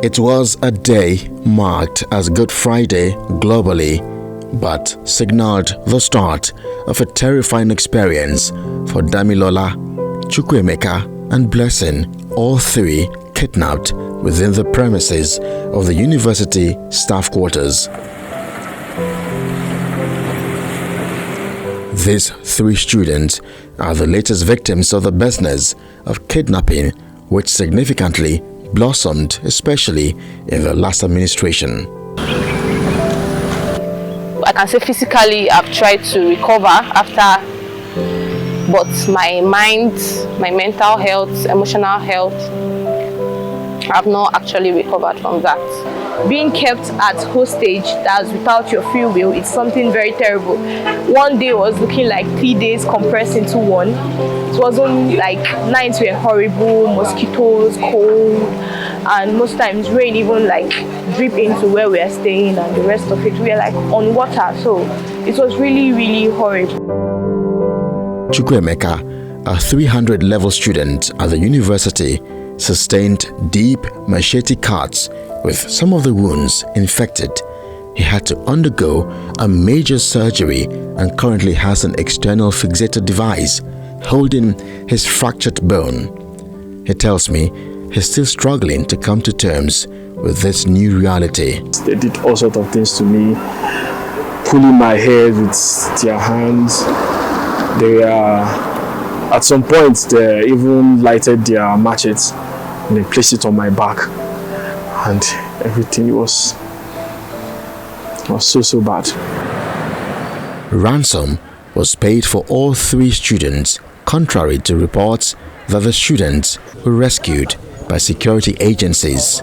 It was a day marked as Good Friday globally, but signaled the start of a terrifying experience for Damilola, Chukwuemeka, and Blessing, all three kidnapped within the premises of the university staff quarters. These three students are the latest victims of the business of kidnapping, which significantly blossomed, especially in the last administration. I can say physically I've tried to recover after, but my mind, my mental health, emotional health, I've not actually recovered from that. Being kept at hostage, that's without your free will, it's something very terrible. One day was looking like 3 days compressed into one. It wasn't like nights were horrible, mosquitoes, cold, and most times rain even like drip into where we are staying, and the rest of it we are like on water, so it was really, really horrible. Chukwuemeka, a 300-level student at the university, sustained deep machete cuts with some of the wounds infected. He had to undergo a major surgery and currently has an external fixator device holding his fractured bone. He tells me he's still struggling to come to terms with this new reality. They did all sorts of things to me, pulling my hair with their hands. They at some point they even lighted their machetes and they placed it on my back, and everything was so bad. Ransom was paid for all three students, contrary to reports that the students were rescued by security agencies.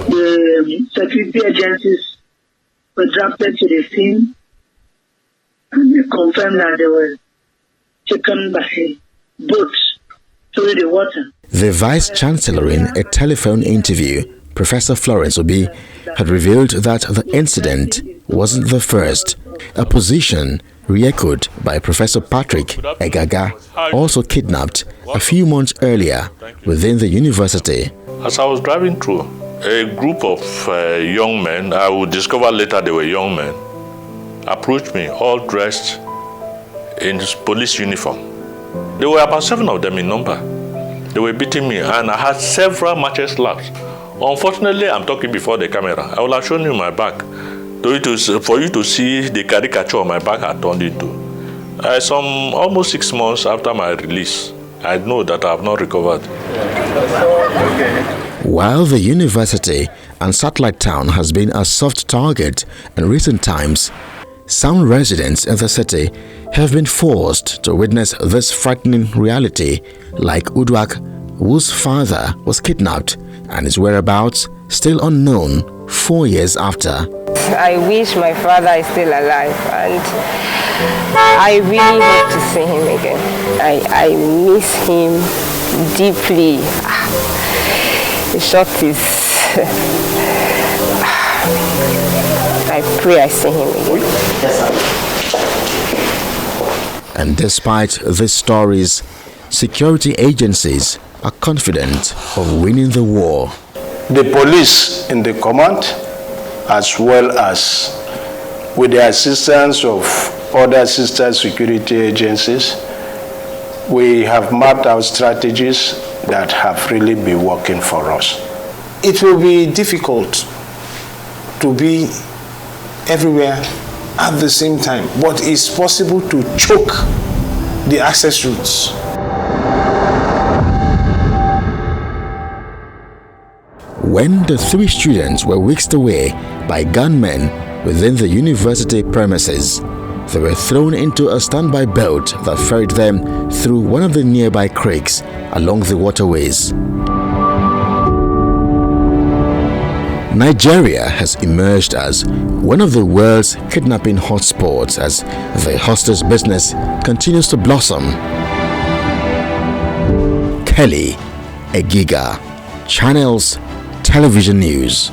The security agencies were drafted to the scene and they confirmed that they were taken by boats through the water. The Vice-Chancellor, in a telephone interview, Professor Florence Obi, had revealed that the incident wasn't the first, a position re-echoed by Professor Patrick Egaga, also kidnapped a few months earlier within the university. As I was driving through, a group of young men, I would discover later they were young men, approached me, all dressed in police uniform. There were about 7 of them in number. They were beating me, and I had several matches slaps. Unfortunately, I'm talking before the camera. I will have shown you my back for you to see the caricature my back had turned into. Some almost 6 months after my release, I know that I have not recovered. While the university and satellite town has been a soft target in recent times, some residents in the city have been forced to witness this frightening reality, like Udwak, whose father was kidnapped and his whereabouts still unknown 4 years after. I wish my father is still alive, and I really hope to see him again. I miss him deeply. The shot is... I pray I see him again. And despite these stories, security agencies are confident of winning the war. The police in the command, as well as with the assistance of other sister security agencies, we have mapped out strategies that have really been working for us. It will be difficult to be everywhere at the same time, but it's possible to choke the access routes. When the three students were whisked away by gunmen within the university premises, they were thrown into a standby boat that ferried them through one of the nearby creeks along the waterways. Nigeria has emerged as one of the world's kidnapping hotspots as the hostage business continues to blossom. Kelly Egiga, Channels Television News.